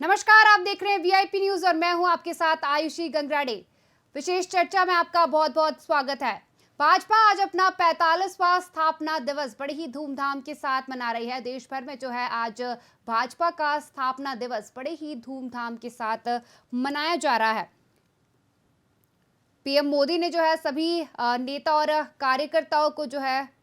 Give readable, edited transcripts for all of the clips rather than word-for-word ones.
नमस्कार, आप देख रहे हैं वीआईपी न्यूज और मैं हूं आपके साथ आयुषी गंगराडे। विशेष चर्चा में आपका बहुत बहुत स्वागत है। भाजपा आज अपना 45वां स्थापना दिवस बड़ी ही धूमधाम के साथ मना रही है। देश भर में जो है आज भाजपा का स्थापना दिवस बड़े ही धूमधाम के साथ मनाया जा रहा है। पीएम मोदी ने जो है सभी नेता और कार्यकर्ताओं को जो है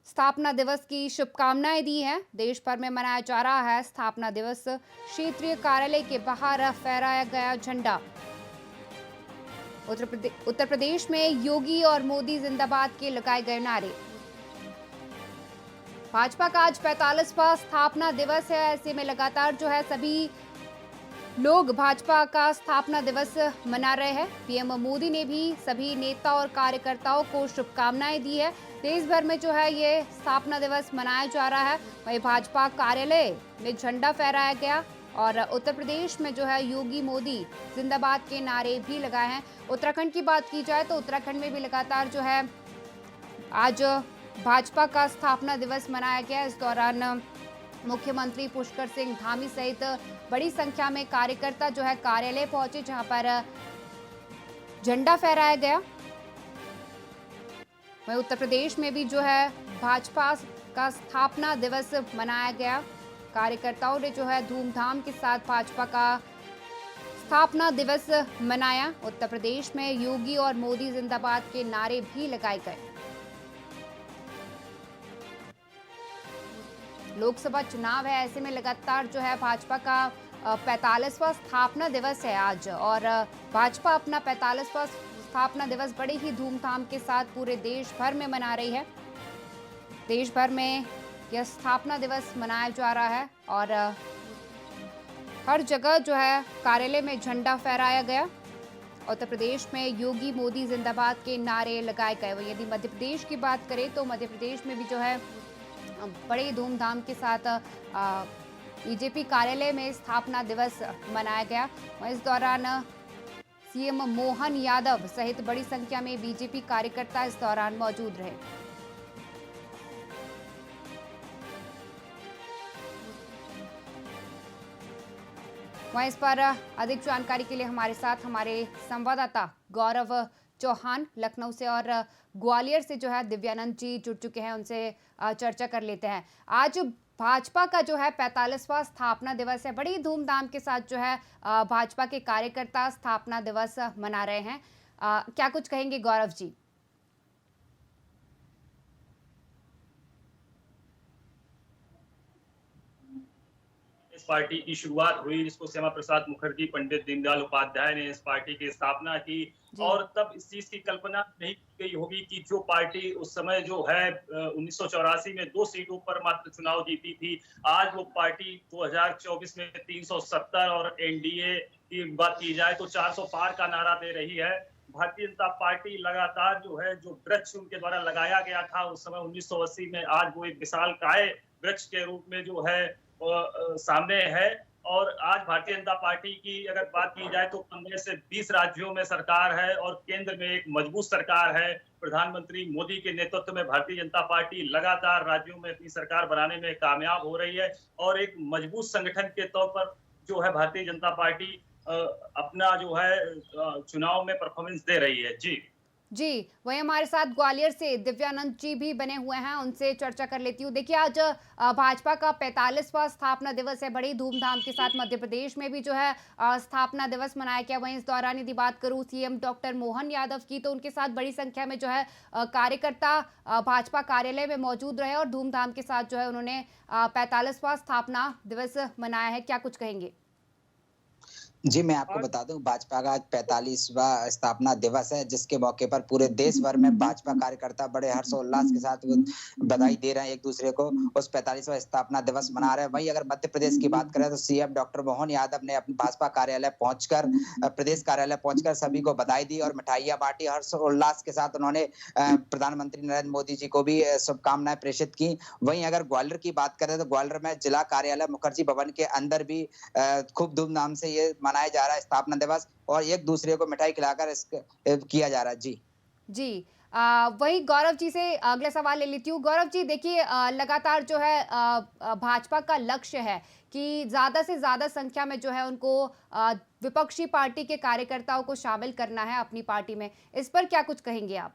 स्थापना दिवस की शुभकामनाएं दी हैं। देश भर में मनाया जा रहा है स्थापना दिवस। क्षेत्रीय कार्यालय के बाहर फहराया गया झंडा। उत्तर प्रदेश में योगी और मोदी जिंदाबाद के लगाए गए नारे। भाजपा का आज 45वां स्थापना दिवस है। ऐसे में लगातार जो है सभी लोग भाजपा का स्थापना दिवस मना रहे हैं। पीएम मोदी ने भी सभी नेता और कार्यकर्ताओं को शुभकामनाएं दी है। देश भर में जो है ये स्थापना दिवस मनाया जा रहा है। वहीं भाजपा कार्यालय में झंडा फहराया गया और उत्तर प्रदेश में जो है योगी मोदी जिंदाबाद के नारे भी लगाए हैं। उत्तराखंड की बात की जाए तो उत्तराखंड में भी लगातार जो है आज भाजपा का स्थापना दिवस मनाया गया। इस दौरान मुख्यमंत्री पुष्कर सिंह धामी सहित बड़ी संख्या में कार्यकर्ता जो है कार्यालय पहुंचे, जहां पर झंडा फहराया गया। वहीं उत्तर प्रदेश में भी जो है भाजपा का स्थापना दिवस मनाया गया। कार्यकर्ताओं ने जो है धूमधाम के साथ भाजपा का स्थापना दिवस मनाया। उत्तर प्रदेश में योगी और मोदी जिंदाबाद के नारे भी लगाए गए। लोकसभा चुनाव है, ऐसे में लगातार जो है भाजपा का 45वां स्थापना दिवस है आज और भाजपा अपना 45वां स्थापना दिवस बड़े ही धूमधाम के साथ पूरे देश भर में मना रही है। देश भर में यह स्थापना दिवस मनाया जा रहा है और हर जगह जो है कार्यालय में झंडा फहराया गया। उत्तर प्रदेश में योगी मोदी जिंदाबाद के नारे लगाए गए। वहीं यदि मध्य प्रदेश की बात करें तो मध्य प्रदेश में भी जो है बड़े धूमधाम के साथ बीजेपी कार्यालय में स्थापना दिवस मनाया गया। इस दौरान सीएम मोहन यादव सहित बड़ी संख्या में बीजेपी कार्यकर्ता इस दौरान मौजूद रहे। वहीं इस पर अधिक जानकारी के लिए हमारे साथ हमारे संवाददाता गौरव चौहान लखनऊ से और ग्वालियर से जो है दिव्यानंद जी जुड़ चुके हैं। उनसे चर्चा कर लेते हैं। आज भाजपा का जो है 45वां स्थापना दिवस है। बड़ी धूमधाम के साथ जो है भाजपा के कार्यकर्ता स्थापना दिवस मना रहे हैं। क्या कुछ कहेंगे गौरव जी? इस पार्टी की शुरुआत हुई, जिसको श्यामा प्रसाद मुखर्जी, पंडित दीनदयाल उपाध्याय ने इस पार्टी की स्थापना की और तब इस चीज की कल्पना नहीं की गई होगी कि जो पार्टी उस समय जो है 1984 में 2 सीटों पर मात्र चुनाव जीती थी, आज वो पार्टी 2024 में 370 और एनडीए की बात की जाए तो 400 पार का नारा दे रही है। भारतीय जनता पार्टी लगातार जो है जो वृक्ष उनके द्वारा लगाया गया था उस समय 1980 में, आज वो एक विशालकाय वृक्ष के रूप में जो है सामने है। और आज भारतीय जनता पार्टी की अगर बात की जाए तो 15 से 20 राज्यों में सरकार है और केंद्र में एक मजबूत सरकार है। प्रधानमंत्री मोदी के नेतृत्व में भारतीय जनता पार्टी लगातार राज्यों में अपनी सरकार बनाने में कामयाब हो रही है और एक मजबूत संगठन के तौर पर जो है भारतीय जनता पार्टी अपना जो है चुनाव में परफॉर्मेंस दे रही है। जी, वहीं हमारे साथ ग्वालियर से दिव्यानंद जी भी बने हुए हैं, उनसे चर्चा कर लेती हूँ। देखिए आज भाजपा का 45वां स्थापना दिवस है। बड़ी धूमधाम के साथ मध्य प्रदेश में भी जो है स्थापना दिवस मनाया गया। वहीं इस दौरान यदि बात करूँ सीएम डॉक्टर मोहन यादव की, तो उनके साथ बड़ी संख्या में जो है कार्यकर्ता भाजपा कार्यालय में मौजूद रहे और धूमधाम के साथ जो है उन्होंने 45वां स्थापना दिवस मनाया है। क्या कुछ कहेंगे? जी, मैं आपको बता दूं भाजपा का आज 45वां स्थापना दिवस है, जिसके मौके पर पूरे देश भर में भाजपा कार्यकर्ता बड़े हर्षोल्लास के साथ वो बधाई दे रहे हैं एक दूसरे को, उस 45वां स्थापना दिवस मना रहे हैं। वहीं अगर मध्य प्रदेश की बात करें तो सीएम डॉक्टर मोहन यादव ने अपने भाजपा कार्यालय पहुंचकर प्रदेश कार्यालय पहुंचकर सभी को बधाई दी और मिठाइयां बांटी। हर्षोल्लास के साथ उन्होंने प्रधानमंत्री नरेंद्र मोदी जी को भी शुभकामनाएं प्रेषित की। वहीं अगर ग्वालियर की बात करें तो ग्वालियर में जिला कार्यालय मुखर्जी भवन के अंदर भी खूब धूमधाम से ये मनाया जा रहा है स्थापना दिवस और एक दूसरे को मिठाई खिलाकर किया जा रहा है। जी। वही गौरव जी से अगला सवाल ले लेती हूँ। गौरव जी देखिए, लगातार जो है भाजपा का लक्ष्य है कि ज़्यादा से ज़्यादा संख्या में जो है उनको विपक्षी पार्टी के कार्यकर्ताओं को शामिल करना है अपनी पार्टी में। इस पर क्या कुछ कहेंगे आप?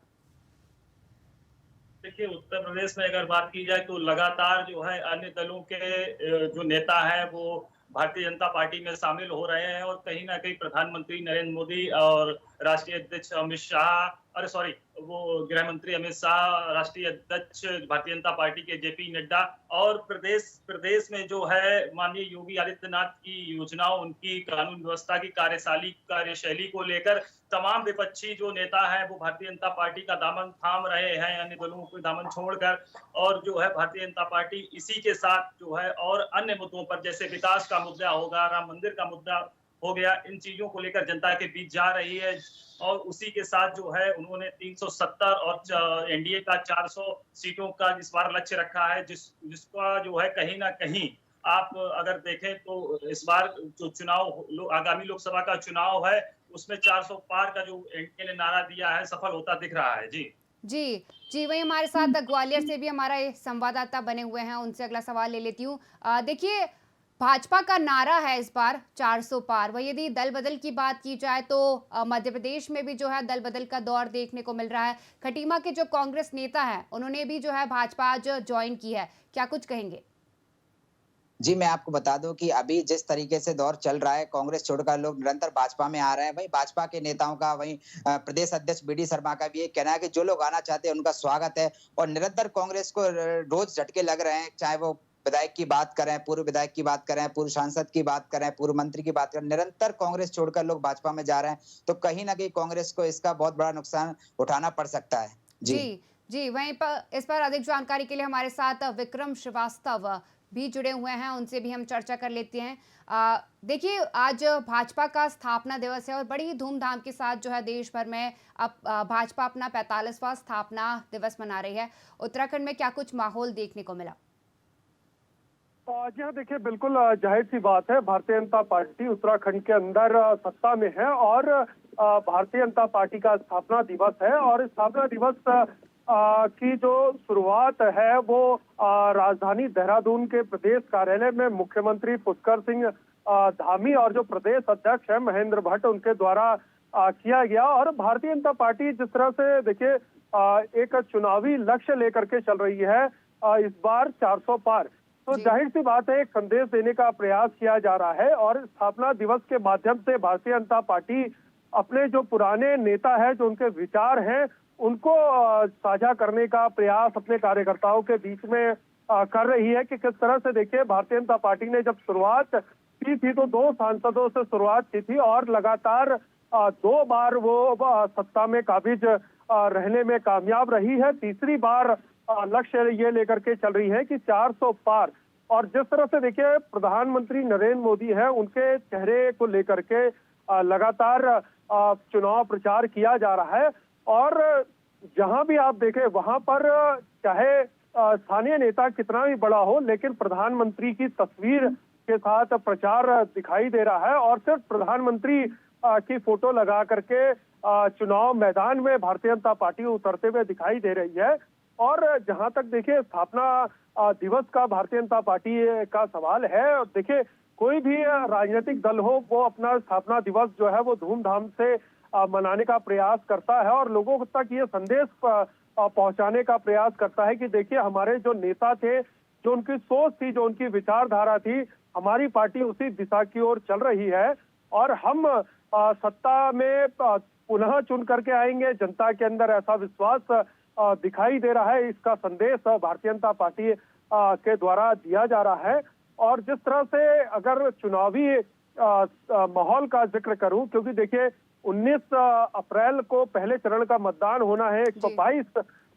देखिए, उत्तर प्रदेश में अगर बात की जाए तो लगातार जो है अन्य दलों के जो नेता हैं वो भारतीय जनता पार्टी में शामिल हो रहे हैं और कहीं ना कहीं प्रधानमंत्री नरेंद्र मोदी और राष्ट्रीय अध्यक्ष अमित शाह, अरे सॉरी, वो गृह मंत्री अमित शाह, राष्ट्रीय अध्यक्ष भारतीय जनता पार्टी के जेपी नड्डा और प्रदेश प्रदेश में जो है माननीय योगी आदित्यनाथ की योजनाओं, उनकी कानून व्यवस्था की कार्यशैली को लेकर तमाम विपक्षी जो नेता हैं वो भारतीय जनता पार्टी का दामन थाम रहे हैं, अन्य दलों को दामन छोड़कर। और जो है भारतीय जनता पार्टी इसी के साथ जो है और अन्य मुद्दों पर जैसे विकास का मुद्दा होगा, राम मंदिर का मुद्दा हो गया, इन चीजों को लेकर जनता के बीच जा रही है। और उसी के साथ जो है उन्होंने 370 और एनडीए का 400 सीटों का इस बार लक्ष्य रखा है, जिसका जो है कहीं ना कहीं आप अगर देखें तो इस बार जो आगामी लोकसभा का चुनाव है उसमें 400 पार का जो एनडीए ने नारा दिया है सफल होता दिख रहा है। जी जी, जी, वहीं हमारे साथ ग्वालियर से भी हमारा ये संवाददाता बने हुए हैं, उनसे अगला सवाल ले लेती हूँ। देखिए, भाजपा का नारा है इस बार 400 पार। वहीं यदि दल बदल की बात की जाए तो मध्य प्रदेश में भी जो है दल बदल का दौर देखने को मिल रहा है। खटीमा के जो कांग्रेस नेता हैं, उन्होंने भी जो है भाजपा आज ज्वाइन की है। क्या कुछ कहेंगे? जी, मैं आपको बता दूं कि अभी जिस तरीके से दौर चल रहा है, कांग्रेस छोड़कर लोग निरंतर भाजपा में आ रहे हैं। वहीं भाजपा के नेताओं का, वहीं प्रदेश अध्यक्ष बीडी शर्मा का भी ये कहना है कि जो लोग आना चाहते हैं उनका स्वागत है और निरंतर कांग्रेस को रोज झटके लग रहे हैं, चाहे वो विधायक की बात करें, पूर्व विधायक की बात करें, पूर्व सांसद की बात करें, पूर्व मंत्री की बात करें, निरंतर कांग्रेस छोड़कर लोग भाजपा में जा रहे हैं। तो कहीं ना कहीं कांग्रेस को इसका बहुत बड़ा नुकसान उठाना पड़ सकता है। जी जी, जी, वहीं पर इस पर अधिक जानकारी के लिए हमारे साथ विक्रम श्रीवास्तव भी जुड़े हुए हैं, उनसे भी हम चर्चा कर लेते हैं। देखिए, आज भाजपा का स्थापना दिवस है और बड़ी ही धूमधाम के साथ जो है देश भर में अब भाजपा अपना 45वां स्थापना दिवस मना रही है। उत्तराखंड में क्या कुछ माहौल देखने को मिला? जी हाँ, देखिए बिल्कुल जाहिर सी बात है, भारतीय जनता पार्टी उत्तराखंड के अंदर सत्ता में है और भारतीय जनता पार्टी का स्थापना दिवस है और स्थापना दिवस की जो शुरुआत है वो राजधानी देहरादून के प्रदेश कार्यालय में मुख्यमंत्री पुष्कर सिंह धामी और जो प्रदेश अध्यक्ष है महेंद्र भट्ट उनके द्वारा किया गया। और भारतीय जनता पार्टी जिस तरह से देखिए एक चुनावी लक्ष्य लेकर के चल रही है इस बार 400 पार, तो जाहिर सी बात है एक संदेश देने का प्रयास किया जा रहा है और स्थापना दिवस के माध्यम से भारतीय जनता पार्टी अपने जो पुराने नेता है, जो उनके विचार हैं, उनको साझा करने का प्रयास अपने कार्यकर्ताओं के बीच में कर रही है कि किस तरह से देखिए भारतीय जनता पार्टी ने जब शुरुआत की थी तो 2 सांसदों से शुरुआत की थी और लगातार 2 बार वो सत्ता में काबिज रहने में कामयाब रही है। तीसरी बार लक्ष्य ये लेकर के चल रही है कि 400 पार। और जिस तरह से देखिए प्रधानमंत्री नरेंद्र मोदी है, उनके चेहरे को लेकर के लगातार चुनाव प्रचार किया जा रहा है और जहां भी आप देखें वहां पर चाहे स्थानीय नेता कितना भी बड़ा हो, लेकिन प्रधानमंत्री की तस्वीर के साथ प्रचार दिखाई दे रहा है और सिर्फ प्रधानमंत्री की फोटो लगा करके चुनाव मैदान में भारतीय जनता पार्टी उतरते हुए दिखाई दे रही है। और जहां तक देखिए स्थापना दिवस का भारतीय जनता पार्टी का सवाल है, देखिए कोई भी राजनीतिक दल हो वो अपना स्थापना दिवस जो है वो धूमधाम से मनाने का प्रयास करता है और लोगों तक ये संदेश पहुंचाने का प्रयास करता है कि देखिए हमारे जो नेता थे, जो उनकी सोच थी, जो उनकी विचारधारा थी, हमारी पार्टी उसी दिशा की ओर चल रही है और हम सत्ता में पुनः चुन करके आएंगे। जनता के अंदर ऐसा विश्वास दिखाई दे रहा है, इसका संदेश भारतीय जनता पार्टी के द्वारा दिया जा रहा है। और जिस तरह से अगर चुनावी माहौल का जिक्र करूं, क्योंकि देखिए 19 अप्रैल को पहले चरण का मतदान होना है, 122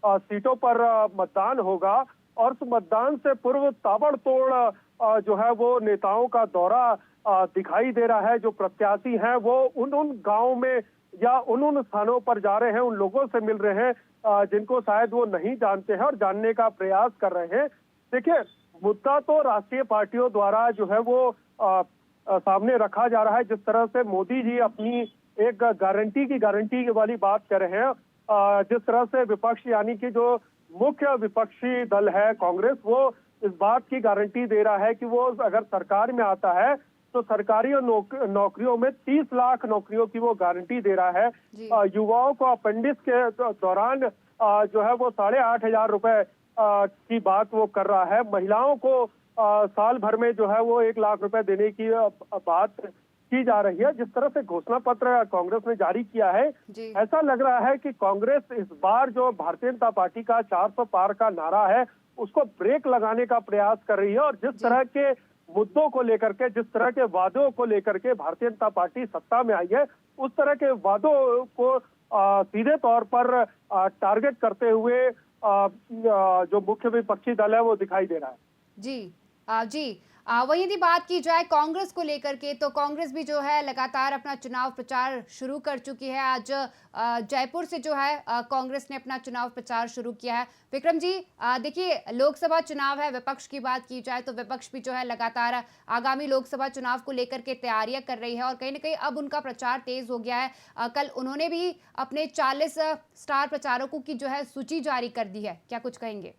सीटों पर मतदान होगा और उस मतदान से पूर्व ताबड़तोड़ जो है वो नेताओं का दौरा दिखाई दे रहा है। जो प्रत्याशी हैं वो उन गांवों में या उन स्थानों पर जा रहे हैं, उन लोगों से मिल रहे हैं जिनको शायद वो नहीं जानते हैं और जानने का प्रयास कर रहे हैं। देखिए मुद्दा तो राष्ट्रीय पार्टियों द्वारा जो है वो सामने रखा जा रहा है। जिस तरह से मोदी जी अपनी एक गारंटी वाली बात कर रहे हैं, जिस तरह से विपक्ष यानी कि जो मुख्य विपक्षी दल है कांग्रेस, वो इस बात की गारंटी दे रहा है कि वो अगर सरकार में आता है तो सरकारी और नौकरियों में 30 लाख नौकरियों की वो गारंटी दे रहा है। युवाओं को अपेंडिक्स के दौरान जो है वो 8,500 रुपए की बात वो कर रहा है। महिलाओं को साल भर में जो है वो 1 लाख रुपए देने की बात की जा रही है। जिस तरह से घोषणा पत्र कांग्रेस ने जारी किया है, ऐसा लग रहा है कि कांग्रेस इस बार जो भारतीय जनता पार्टी का 400 पार का नारा है उसको ब्रेक लगाने का प्रयास कर रही है। और जिस तरह के मुद्दों को लेकर के, जिस तरह के वादों को लेकर के भारतीय जनता पार्टी सत्ता में आई है, उस तरह के वादों को सीधे तौर पर टारगेट करते हुए जो मुख्य विपक्षी दल है वो दिखाई दे रहा है। जी वहीं यदि बात की जाए कांग्रेस को लेकर के, तो कांग्रेस भी जो है लगातार अपना चुनाव प्रचार शुरू कर चुकी है। आज जयपुर से जो है कांग्रेस ने अपना चुनाव प्रचार शुरू किया है। विक्रम जी, देखिए लोकसभा चुनाव है, विपक्ष की बात की जाए तो विपक्ष भी जो है लगातार आगामी लोकसभा चुनाव को लेकर के तैयारियां कर रही है और कहीं ना कहीं अब उनका प्रचार तेज हो गया है। कल उन्होंने भी अपने 40 स्टार प्रचारकों की जो है सूची जारी कर दी है, क्या कुछ कहेंगे?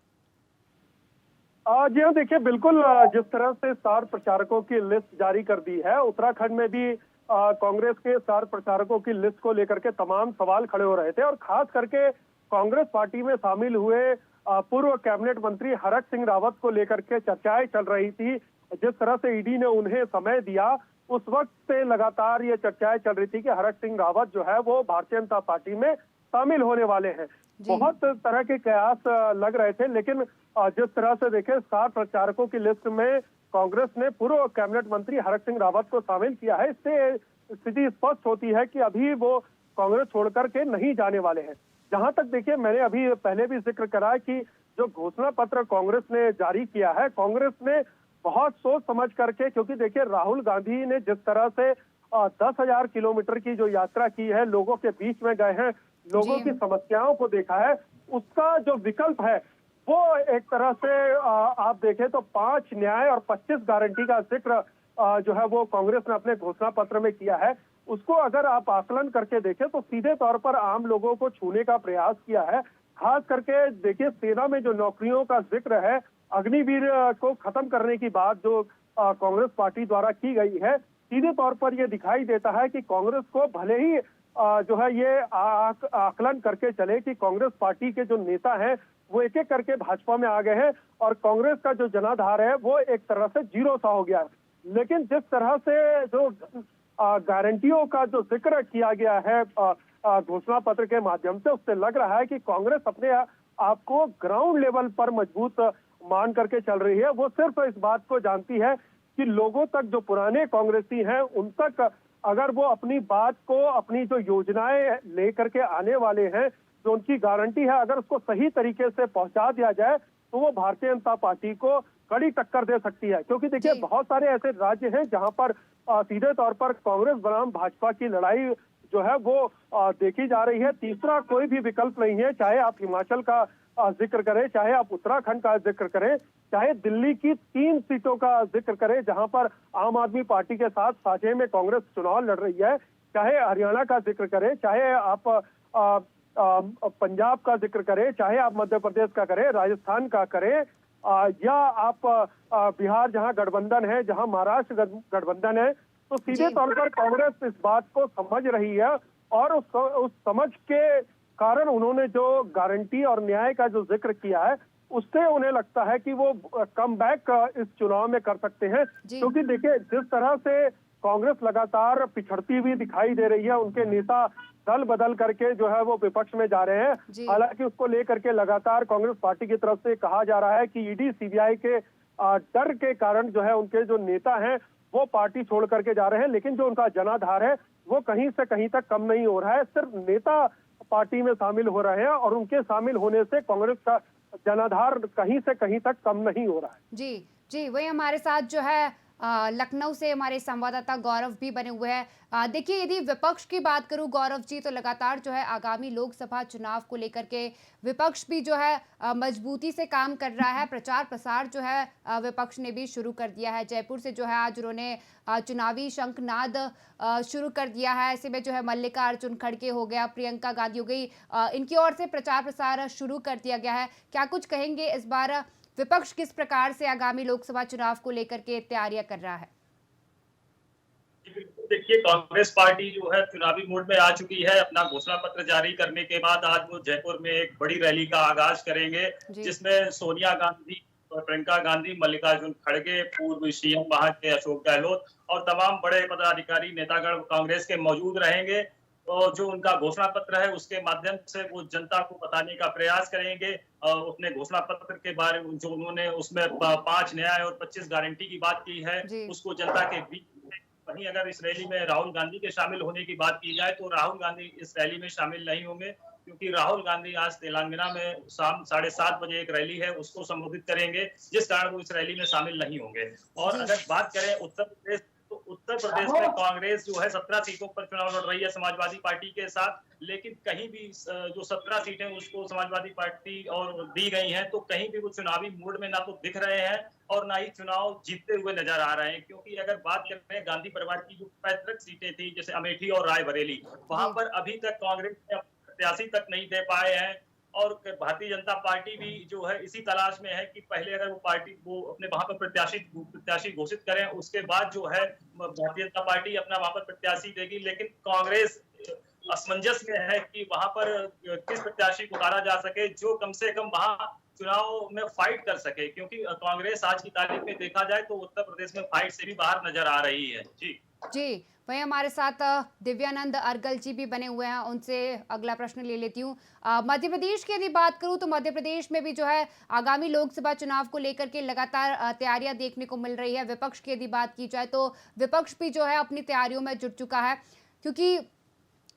जी हाँ, देखिए बिल्कुल जिस तरह से स्टार प्रचारकों की लिस्ट जारी कर दी है, उत्तराखंड में भी कांग्रेस के स्टार प्रचारकों की लिस्ट को लेकर के तमाम सवाल खड़े हो रहे थे। और खास करके कांग्रेस पार्टी में शामिल हुए पूर्व कैबिनेट मंत्री हरक सिंह रावत को लेकर के चर्चाएं चल रही थी। जिस तरह से ईडी ने उन्हें समय दिया, उस वक्त से लगातार ये चर्चाएं चल रही थी कि हरक सिंह रावत जो है वो भारतीय जनता पार्टी में शामिल होने वाले हैं। बहुत तरह के कयास लग रहे थे, लेकिन जिस तरह से देखे स्टार प्रचारकों की लिस्ट में कांग्रेस ने पूर्व कैबिनेट मंत्री हरक सिंह रावत को शामिल किया है, इससे स्थिति स्पष्ट होती है कि अभी वो कांग्रेस छोड़कर के नहीं जाने वाले हैं। जहां तक देखिए, मैंने अभी पहले भी जिक्र करा कि जो घोषणा पत्र कांग्रेस ने जारी किया है, कांग्रेस ने बहुत सोच समझ करके, क्योंकि देखिए राहुल गांधी ने जिस तरह से 10,000 किलोमीटर की जो यात्रा की है, लोगों के बीच में गए हैं, लोगों की समस्याओं को देखा है, उसका जो विकल्प है वो एक तरह से आप देखें तो 5 न्याय और 25 गारंटी का जिक्र जो है वो कांग्रेस ने अपने घोषणा पत्र में किया है। उसको अगर आप आकलन करके देखें तो सीधे तौर पर आम लोगों को छूने का प्रयास किया है। खास करके देखिए सेना में जो नौकरियों का जिक्र है, अग्निवीर को खत्म करने की बात जो कांग्रेस पार्टी द्वारा की गई है, सीधे तौर पर यह दिखाई देता है कि कांग्रेस को भले ही जो है ये आकलन करके चले कि कांग्रेस पार्टी के जो नेता हैं वो एक एक करके भाजपा में आ गए हैं और कांग्रेस का जो जनाधार है वो एक तरह से जीरो सा हो गया है। लेकिन जिस तरह से जो गारंटियों का जो जिक्र किया गया है घोषणा पत्र के माध्यम से, उससे लग रहा है कि कांग्रेस अपने आप को ग्राउंड लेवल पर मजबूत मान करके चल रही है। वो सिर्फ इस बात को जानती है कि लोगों तक, जो पुराने कांग्रेसी हैं उन तक अगर वो अपनी बात को, अपनी जो योजनाएं लेकर के आने वाले हैं, जो उनकी गारंटी है, अगर उसको सही तरीके से पहुंचा दिया जाए तो वो भारतीय जनता पार्टी को कड़ी टक्कर दे सकती है। क्योंकि देखिए बहुत सारे ऐसे राज्य हैं जहां पर सीधे तौर पर कांग्रेस बनाम भाजपा की लड़ाई जो है वो देखी जा रही है। तीसरा कोई भी विकल्प नहीं है, चाहे आप हिमाचल का जिक्र करें, चाहे आप उत्तराखंड का जिक्र करें, चाहे दिल्ली की 3 सीटों का जिक्र करें जहां पर आम आदमी पार्टी के साथ साझे में कांग्रेस चुनाव लड़ रही है, चाहे हरियाणा का जिक्र करें, चाहे आप पंजाब का जिक्र करें, चाहे आप मध्य प्रदेश का करें, राजस्थान का करें, या आप बिहार जहां गठबंधन है, जहां महाराष्ट्र गठबंधन है, तो सीधे तौर पर कांग्रेस इस बात को समझ रही है और उस समझ के कारण उन्होंने जो गारंटी और न्याय का जो जिक्र किया है, उससे उन्हें लगता है कि वो कम बैक इस चुनाव में कर सकते हैं। क्योंकि देखिए जिस तरह से कांग्रेस लगातार पिछड़ती हुई दिखाई दे रही है, उनके नेता दल बदल करके जो है वो विपक्ष में जा रहे हैं। हालांकि उसको लेकर के लगातार कांग्रेस पार्टी की तरफ से कहा जा रहा है कि ईडी सीबीआई के डर के कारण जो है उनके जो नेता हैं वो पार्टी छोड़ करके जा रहे हैं, लेकिन जो उनका जनाधार है वो कहीं से कहीं तक कम नहीं हो रहा है। सिर्फ नेता पार्टी में शामिल हो रहे हैं और उनके शामिल होने से कांग्रेस का जनाधार कहीं से कहीं तक कम नहीं हो रहा है। जी, वही हमारे साथ जो है लखनऊ से हमारे संवाददाता गौरव भी बने हुए हैं। देखिए, यदि विपक्ष की बात करूं गौरव जी, तो लगातार जो है आगामी लोकसभा चुनाव को लेकर के विपक्ष भी जो है मजबूती से काम कर रहा है। प्रचार प्रसार जो है विपक्ष ने भी शुरू कर दिया है। जयपुर से जो है आज उन्होंने चुनावी शंखनाद शुरू कर दिया है। ऐसे में जो है मल्लिकार्जुन खड़गे हो गया, प्रियंका गांधी हो गई, इनकी ओर से प्रचार प्रसार शुरू कर दिया गया है। क्या कुछ कहेंगे इस बार विपक्ष किस प्रकार से आगामी लोकसभा चुनाव को लेकर के तैयारियां कर रहा है? देखिए, कांग्रेस पार्टी जो है चुनावी मोड में आ चुकी है। अपना घोषणा पत्र जारी करने के बाद आज वो जयपुर में एक बड़ी रैली का आगाज करेंगे, जिसमें सोनिया गांधी, प्रियंका गांधी, मल्लिकार्जुन खड़गे, पूर्व सीएम वहां के अशोक गहलोत और तमाम बड़े पदाधिकारी नेतागण कांग्रेस के मौजूद रहेंगे। तो जो उनका घोषणा पत्र है उसके माध्यम से वो जनता को बताने का प्रयास करेंगे। अपने घोषणा पत्र के बारे में जो उन्होंने उसमें 5 न्याय और 25 गारंटी की बात की है, उसको जनता के बीच। वहीं अगर इस रैली में राहुल गांधी के शामिल होने की बात की जाए तो राहुल गांधी इस रैली में शामिल नहीं होंगे, क्योंकि राहुल गांधी आज तेलंगाना में शाम 7:30 बजे एक रैली है, उसको संबोधित करेंगे, जिस कारण वो इस रैली में शामिल नहीं होंगे। और अगर बात करें उत्तर प्रदेश, तो उत्तर प्रदेश में कांग्रेस जो है 17 सीटों पर चुनाव लड़ रही है समाजवादी पार्टी के साथ, लेकिन कहीं भी जो 17 सीटें उसको समाजवादी पार्टी और दी गई हैं, तो कहीं भी वो चुनावी मूड में ना तो दिख रहे हैं और ना ही चुनाव जीतते हुए नजर आ रहे हैं। क्योंकि अगर बात करें गांधी परिवार की जो पैतृक सीटें थी, जैसे अमेठी और रायबरेली, वहां पर अभी तक कांग्रेस ने प्रत्याशी तक नहीं दे पाए हैं। और भारतीय जनता पार्टी भी जो है इसी तलाश में है कि पहले अगर वो अपने वहां पर प्रत्याशी घोषित करें, उसके बाद जो है भारतीय जनता पार्टी अपना वहां पर प्रत्याशी देगी। लेकिन कांग्रेस असमंजस में है कि वहां पर किस प्रत्याशी को उतारा जा सके जो कम से कम वहां चुनाव में फाइट कर सके, क्योंकि कांग्रेस आज की तारीख में देखा जाए तो उत्तर प्रदेश में फाइट से भी बाहर नजर आ रही है। जी, वहीं हमारे साथ दिव्यानंद अर्गल जी भी बने हुए हैं, उनसे अगला प्रश्न ले लेती हूँ। मध्य प्रदेश की यदि बात करूँ तो मध्य प्रदेश में भी जो है आगामी लोकसभा चुनाव को लेकर के लगातार तैयारियां देखने को मिल रही है। विपक्ष की यदि बात की जाए तो विपक्ष भी जो है अपनी तैयारियों में जुट चुका है, क्योंकि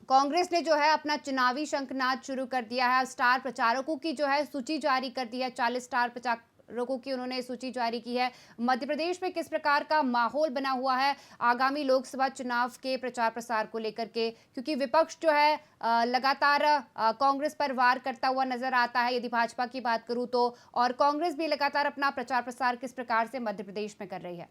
कांग्रेस ने जो है अपना चुनावी शंखनाद शुरू कर दिया है। स्टार प्रचारकों की जो है सूची जारी कर दी है, 40 स्टार प्रचारकों की उन्होंने सूची जारी की है। मध्य प्रदेश में किस प्रकार का माहौल बना हुआ है आगामी लोकसभा चुनाव के प्रचार प्रसार को लेकर के, क्योंकि विपक्ष जो है लगातार कांग्रेस पर वार करता हुआ नजर आता है यदि भाजपा की बात करूं तो, और कांग्रेस भी लगातार अपना प्रचार प्रसार किस प्रकार से मध्य प्रदेश में कर रही है?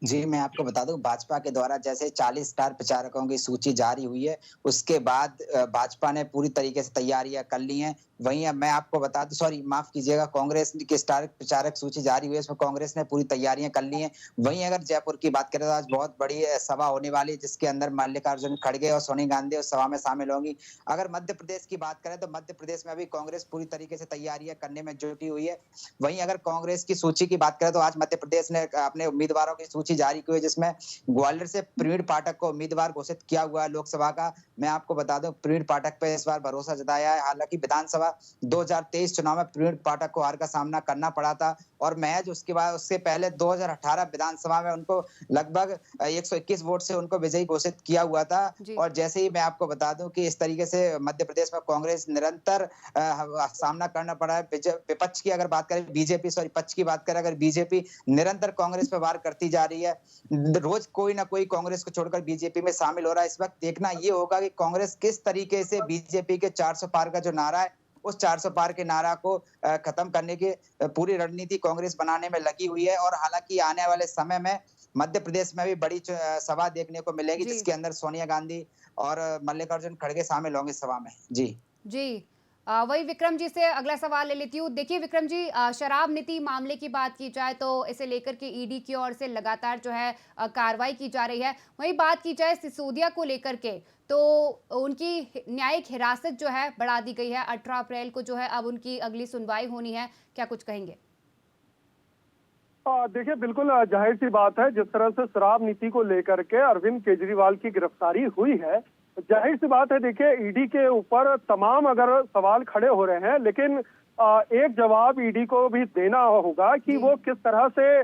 जी, मैं आपको बता दूं, भाजपा के द्वारा जैसे 40 स्टार प्रचारकों की सूची जारी हुई है, उसके बाद भाजपा ने पूरी तरीके से तैयारियां कर ली हैं। वहीं मैं आपको बता दूं, सॉरी माफ कीजिएगा, कांग्रेस की स्टार प्रचारक सूची जारी हुई है, इसमें कांग्रेस ने पूरी तैयारियां कर ली हैं। वहीं अगर जयपुर की बात करें तो आज बहुत बड़ी सभा होने वाली है, जिसके अंदर मल्लिकार्जुन खड़गे और सोनिया गांधी उस सभा में शामिल होंगी। अगर मध्य प्रदेश की बात करें तो मध्य प्रदेश में अभी कांग्रेस पूरी तरीके से तैयारियां करने में जुटी हुई है। वहीं अगर कांग्रेस की सूची की बात करें तो आज मध्य प्रदेश ने अपने उम्मीदवारों की सूची जारी की है, जिसमें ग्वालियर से प्रवीण पाठक को उम्मीदवार घोषित किया हुआ है लोकसभा का। मैं आपको बता दूं, प्रवीण पाठक पे इस बार भरोसा जताया है। हालांकि विधानसभा 2023 चुनाव में प्रवीण पाठक को हार का सामना करना पड़ा था, और महज उससे पहले 2018 विधानसभा में उनको लगभग 121 वोट से उनको विजयी घोषित किया हुआ था। और जैसे ही मैं आपको बता दूं कि इस तरीके से मध्य प्रदेश में कांग्रेस निरंतर सामना करना पड़ा है। विपक्ष की अगर बात करें, बीजेपी सॉरी पक्ष की बात करें, अगर बीजेपी निरंतर कांग्रेस पर वार करती जा रही है, रोज कोई ना कोई कांग्रेस को छोड़कर बीजेपी में शामिल हो रहा है। इस वक्त देखना ये होगा कि कांग्रेस किस तरीके से बीजेपी के 400 पार का जो नारा है, उस 400 पार के नारा को खत्म करने की पूरी रणनीति कांग्रेस बनाने में लगी हुई है। और हालांकि आने वाले समय में मध्य प्रदेश में भी बड़ी सभा देखने को मिलेगी, जिसके अंदर सोनिया गांधी और मल्लिकार्जुन खड़गे शामिल होंगे सभा में। जी वही विक्रम जी से अगला सवाल ले लेती हूँ। देखिए विक्रम जी, शराब नीति मामले की बात की जाए तो इसे लेकर के ईडी की ओर से लगातार जो है कार्रवाई की जा रही है। वही बात की जाए सिसोदिया को लेकर के तो उनकी न्यायिक हिरासत जो है बढ़ा दी गई है। 18 अप्रैल को जो है अब उनकी अगली सुनवाई होनी है, क्या कुछ कहेंगे? देखिए, बिल्कुल जाहिर सी बात है, जिस तरह से शराब नीति को लेकर के अरविंद केजरीवाल की गिरफ्तारी हुई है, जाहिर सी बात है, देखिए ईडी के ऊपर तमाम अगर सवाल खड़े हो रहे हैं, लेकिन एक जवाब ईडी को भी देना होगा कि वो किस तरह से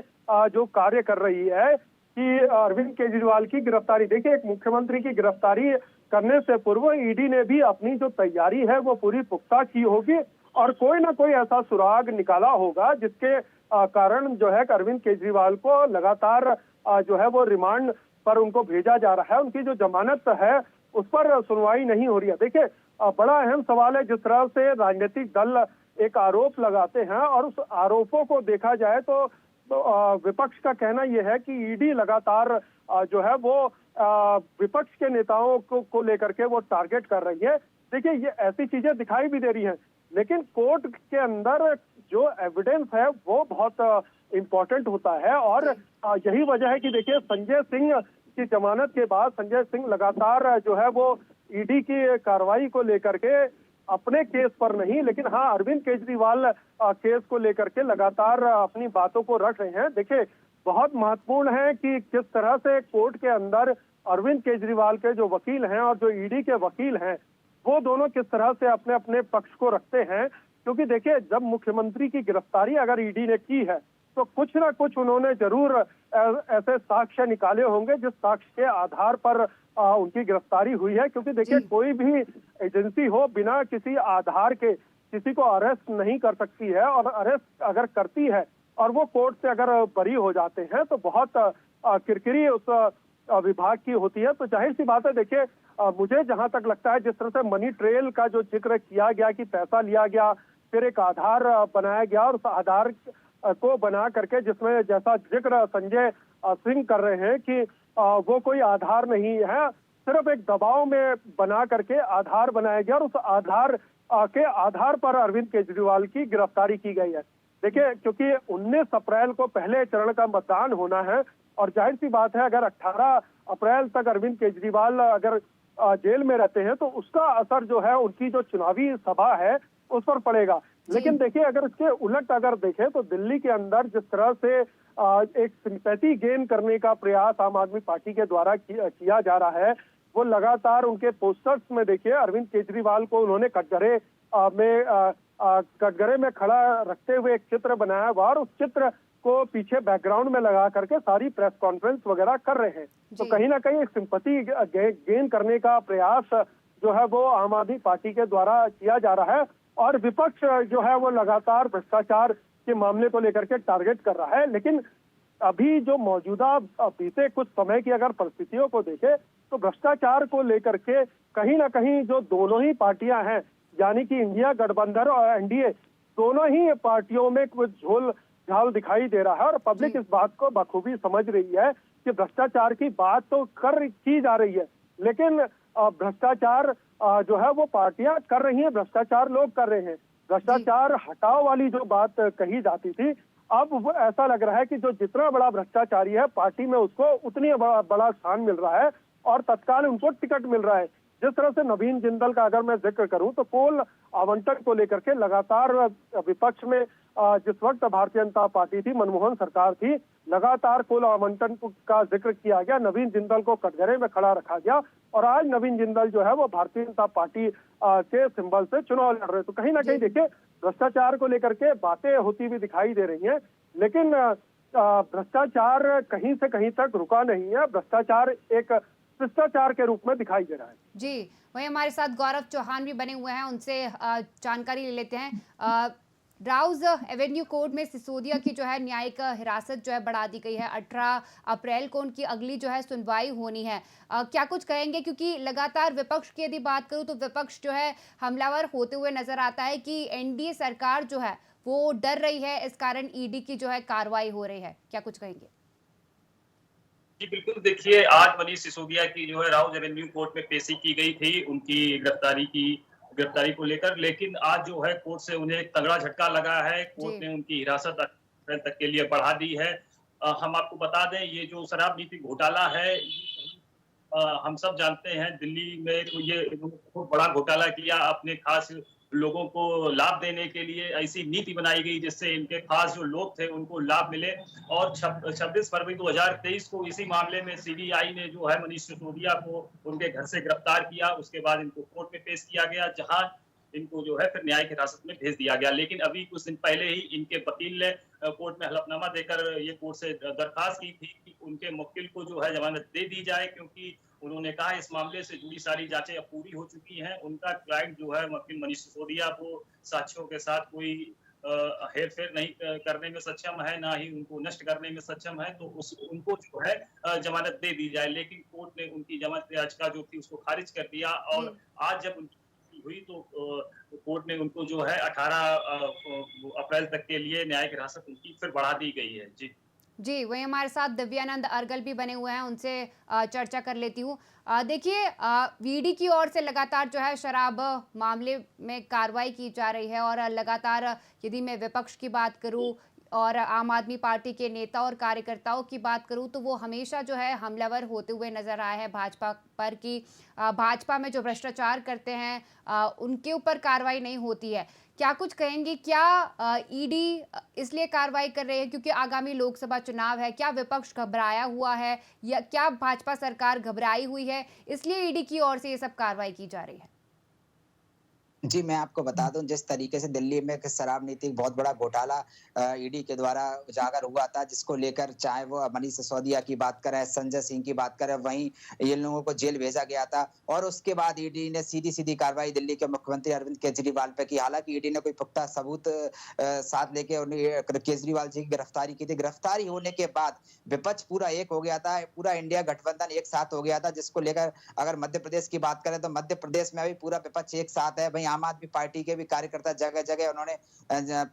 जो कार्य कर रही है कि अरविंद केजरीवाल की गिरफ्तारी। देखिए, एक मुख्यमंत्री की गिरफ्तारी करने से पूर्व ईडी ने भी अपनी जो तैयारी है वो पूरी पुख्ता की होगी और कोई ना कोई ऐसा सुराग निकाला होगा जिसके कारण जो है अरविंद केजरीवाल को लगातार जो है वो रिमांड पर उनको भेजा जा रहा है। उनकी जो जमानत है उस पर सुनवाई नहीं हो रही है। देखिए बड़ा अहम सवाल है, जिस तरह से राजनीतिक दल एक आरोप लगाते हैं और उस आरोपों को देखा जाए तो विपक्ष का कहना यह है कि ईडी लगातार जो है वो विपक्ष के नेताओं को लेकर के वो टारगेट कर रही है। देखिए ये ऐसी चीजें दिखाई भी दे रही हैं, लेकिन कोर्ट के अंदर जो एविडेंस है वो बहुत इम्पोर्टेंट होता है और यही वजह है कि देखिए संजय सिंह की जमानत के बाद संजय सिंह लगातार जो है वो ईडी की कार्रवाई को लेकर के अपने केस पर नहीं, लेकिन हाँ अरविंद केजरीवाल केस को लेकर के लगातार अपनी बातों को रख रहे हैं। देखिए बहुत महत्वपूर्ण है कि किस तरह से कोर्ट के अंदर अरविंद केजरीवाल के जो वकील हैं और जो ईडी के वकील हैं वो दोनों किस तरह से अपने अपने पक्ष को रखते हैं, क्योंकि देखिए जब मुख्यमंत्री की गिरफ्तारी अगर ईडी ने की है तो कुछ ना कुछ उन्होंने जरूर ऐसे साक्ष्य निकाले होंगे जिस साक्ष्य के आधार पर उनकी गिरफ्तारी हुई है। क्योंकि देखिए कोई भी एजेंसी हो बिना किसी आधार के किसी को अरेस्ट नहीं कर सकती है, और अरेस्ट अगर करती है और वो कोर्ट से अगर बरी हो जाते हैं तो बहुत किरकिरी उस विभाग की होती है। तो जाहिर सी बात है, देखिए मुझे जहां तक लगता है जिस तरह से मनी ट्रेल का जो जिक्र किया गया कि पैसा लिया गया फिर एक आधार बनाया गया और उस आधार को बना करके जिसमें जैसा जिक्र संजय सिंह कर रहे हैं कि वो कोई आधार नहीं है, सिर्फ एक दबाव में बना करके आधार बनाया गया और उस आधार के आधार पर अरविंद केजरीवाल की गिरफ्तारी की गई है। देखिए क्योंकि 19 अप्रैल को पहले चरण का मतदान होना है और जाहिर सी बात है अगर 18 अप्रैल तक अरविंद केजरीवाल अगर जेल में रहते हैं तो उसका असर जो है उनकी जो चुनावी सभा है उस पर पड़ेगा। लेकिन देखिए अगर इसके उलट अगर देखें तो दिल्ली के अंदर जिस तरह से एक सिंपैथी गेन करने का प्रयास आम आदमी पार्टी के द्वारा किया जा रहा है, वो लगातार उनके पोस्टर्स में देखिए अरविंद केजरीवाल को उन्होंने कटघरे में खड़ा रखते हुए एक चित्र बनाया हुआ और उस चित्र को पीछे बैकग्राउंड में लगा करके सारी प्रेस कॉन्फ्रेंस वगैरह कर रहे हैं। तो कहीं ना कहीं एक सिंपैथी गेन करने का प्रयास जो है वो आम आदमी पार्टी के द्वारा किया जा रहा है और विपक्ष जो है वो लगातार भ्रष्टाचार के मामले को लेकर के टारगेट कर रहा है। लेकिन अभी जो मौजूदा बीते कुछ समय की अगर परिस्थितियों को देखें तो भ्रष्टाचार को लेकर के कहीं ना कहीं जो दोनों ही पार्टियां हैं यानी कि इंडिया गठबंधन और एनडीए दोनों ही पार्टियों में कुछ झोल झाल दिखाई दे रहा है और पब्लिक इस बात को बखूबी समझ रही है कि भ्रष्टाचार की बात तो की जा रही है, लेकिन भ्रष्टाचार जो है वो पार्टियां कर रही हैं, भ्रष्टाचार लोग कर रहे हैं। भ्रष्टाचार हटाओ वाली जो बात कही जाती थी, अब ऐसा लग रहा है कि जो जितना बड़ा भ्रष्टाचारी है पार्टी में उसको उतनी बड़ा स्थान मिल रहा है और तत्काल उनको टिकट मिल रहा है। जिस तरह से नवीन जिंदल का अगर मैं जिक्र करूं तो कोल आवंटन को लेकर के लगातार विपक्ष में जिस वक्त भारतीय जनता पार्टी थी, मनमोहन सरकार थी, लगातार कोल आवंटन का जिक्र किया गया, नवीन जिंदल को कटघरे में खड़ा रखा गया और आज नवीन जिंदल जो है वो भारतीय जनता पार्टी के सिंबल से चुनाव लड़ रहे हैं। तो कहीं ना कहीं देखिए भ्रष्टाचार को लेकर के बातें होती हुई दिखाई दे रही हैं, लेकिन भ्रष्टाचार कहीं से कहीं तक रुका नहीं है, भ्रष्टाचार एक शिष्टाचार के रूप में दिखाई दे रहा है। जी, वहीं हमारे साथ गौरव चौहान भी बने हुए हैं, उनसे जानकारी ले लेते हैं। राउज एवेन्यू कोर्ट में सिसोदिया की जो है न्यायिक हिरासत जो है बढ़ा दी गई है। 18 अप्रैल को उनकी अगली जो है सुनवाई होनी है। क्या कुछ कहेंगे, क्योंकि लगातार विपक्ष की यदि बात करूं तो विपक्ष जो है हमलावर होते हुए नजर आता है कि एनडीए सरकार जो है वो डर रही है, इस कारण ईडी की जो है कार्रवाई हो रही है, क्या कुछ कहेंगे? जी बिल्कुल, देखिए आज मनीष सिसोदिया की जो है राउज एवेन्यू कोर्ट में पेशी की गई थी उनकी गिरफ्तारी को लेकर, लेकिन आज जो है कोर्ट से उन्हें एक तगड़ा झटका लगा है। कोर्ट ने उनकी हिरासत अप्रैल तक के लिए बढ़ा दी है। हम आपको बता दें ये जो शराब नीति घोटाला है हम सब जानते हैं, दिल्ली में ये बहुत बड़ा घोटाला किया, अपने खास लोगों को लाभ देने के लिए ऐसी नीति बनाई गई जिससे इनके खास जो लोग थे उनको लाभ मिले। और 26 फरवरी 2023 को इसी मामले में सीबीआई ने जो है मनीष सिसोदिया को उनके घर से गिरफ्तार किया। उसके बाद इनको कोर्ट में पेश किया गया, जहां इनको जो है फिर न्यायिक हिरासत में भेज दिया गया। लेकिन अभी कुछ दिन पहले ही इनके वकील ने कोर्ट में हलफनामा देकर ये कोर्ट से दरखास्त की थी कि उनके मुवक्किल को जो है जमानत दे दी जाए, क्योंकि उन्होंने कहा इस मामले से जुड़ी सारी जांचें अब पूरी हो चुकी हैं। उनका क्लाइंट जो है वकील मनीष सिसोदिया को साक्ष्यों के साथ कोई हेरफेर नहीं करने में सक्षम है, ना ही उनको नष्ट करने में सक्षम है, तो उनको जो है जमानत दे दी जाए। लेकिन कोर्ट ने उनकी जमानत याचिका जो थी उसको खारिज कर दिया जी और आज जब उनकी हुई तो कोर्ट ने उनको जो है 18 अप्रैल तक के लिए न्यायिक हिरासत उनकी फिर बढ़ा दी गई है। जी। जी, वहीं हमारे साथ दिव्यानंद अर्गल भी बने हुए हैं, उनसे चर्चा कर लेती हूँ। देखिए, ईडी की ओर से लगातार जो है शराब मामले में कार्रवाई की जा रही है और लगातार यदि मैं विपक्ष की बात करूँ और आम आदमी पार्टी के नेता और कार्यकर्ताओं की बात करूँ तो वो हमेशा जो है हमलावर होते हुए नजर आए हैं भाजपा पर कि भाजपा में जो भ्रष्टाचार करते हैं उनके ऊपर कार्रवाई नहीं होती है। क्या कुछ कहेंगी, क्या ईडी इसलिए कार्रवाई कर रही है क्योंकि आगामी लोकसभा चुनाव है? क्या विपक्ष घबराया हुआ है या क्या भाजपा सरकार घबराई हुई है इसलिए ईडी की ओर से ये सब कार्रवाई की जा रही है? जी, मैं आपको बता दूँ जिस तरीके से दिल्ली में एक शराब नीति बहुत बड़ा घोटाला ईडी के द्वारा उजागर हुआ था, जिसको लेकर चाहे वो मनीष सिसोदिया की बात करें, संजय सिंह की बात करें, वहीं इन लोगों को जेल भेजा गया था और उसके बाद ईडी ने सीधी-सीधी कार्रवाई दिल्ली के मुख्यमंत्री अरविंद केजरीवाल पे की। हालाँकि ईडी ने कोई पुख्ता सबूत साथ लेके उन्हें केजरीवाल जी की गिरफ्तारी की थी। गिरफ्तारी होने के बाद विपक्ष पूरा एक हो गया था, पूरा इंडिया गठबंधन एक साथ हो गया था, जिसको लेकर अगर मध्य प्रदेश की बात करें तो मध्य प्रदेश में अभी पूरा विपक्ष एक साथ है। वहीं आम आदमी पार्टी के भी कार्यकर्ता जगह-जगह उन्होंने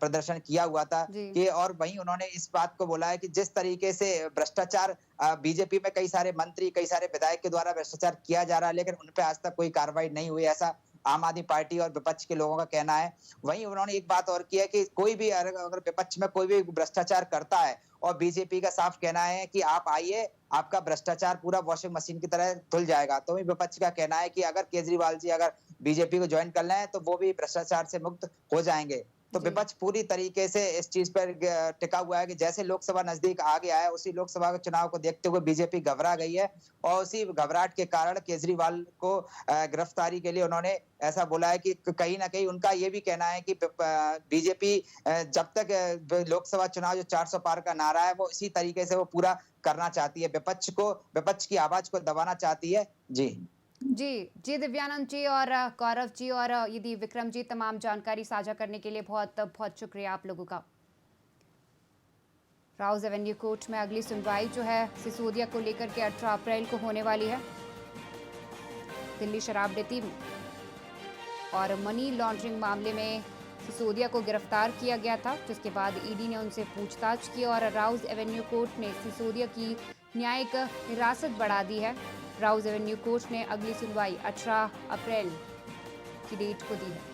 प्रदर्शन किया हुआ था जी कि और वहीं उन्होंने इस बात को बोला है कि जिस तरीके से भ्रष्टाचार बीजेपी में कई सारे मंत्री, कई सारे विधायक के द्वारा भ्रष्टाचार किया जा रहा है, लेकिन उन पे आज तक कोई कार्रवाई नहीं हुई, ऐसा आम आदमी पार्टी और विपक्ष के लोगों का कहना है। वहीं उन्होंने एक बात और की है कि कोई भी अगर विपक्ष में कोई भी भ्रष्टाचार करता है और बीजेपी का साफ कहना है कि आप आइए, आपका भ्रष्टाचार पूरा वॉशिंग मशीन की तरह धुल जाएगा। तो वहीं विपक्ष का कहना है कि अगर केजरीवाल जी अगर बीजेपी को ज्वाइन कर लें तो वो भी भ्रष्टाचार से मुक्त हो जाएंगे। तो जी विपक्ष पूरी तरीके से इस चीज पर टिका हुआ है कि जैसे लोकसभा नजदीक आ गया है, उसी लोकसभा के चुनाव को देखते हुए बीजेपी घबरा गई है और उसी घबराहट के कारण केजरीवाल को गिरफ्तारी के लिए उन्होंने ऐसा बोला है कि कहीं ना कहीं उनका ये भी कहना है कि बीजेपी जब तक लोकसभा चुनाव जो 400 पार का नारा है वो इसी तरीके से वो पूरा करना चाहती है, विपक्ष की आवाज को दबाना चाहती है। जी जी दिव्यानंद जी और गौरव जी और यदि विक्रम जी, तमाम जानकारी साझा करने के लिए बहुत बहुत शुक्रिया आप लोगों का। राउज एवेन्यू कोर्ट में अगली सुनवाई जो है सिसोदिया को लेकर के 18 अप्रैल को होने वाली है। दिल्ली शराब नीति और मनी लॉन्ड्रिंग मामले में सिसोदिया को गिरफ्तार किया गया था, जिसके बाद ईडी ने उनसे पूछताछ की और राउज एवेन्यू कोर्ट ने सिसोदिया की न्यायिक हिरासत बढ़ा दी है। राउज एवेन्यू कोर्ट ने अगली सुनवाई 18 अप्रैल की डेट को दी है।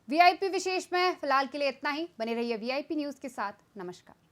वीआईपी विशेष में फिलहाल के लिए इतना ही। बने रहिए वीआईपी न्यूज के साथ। नमस्कार।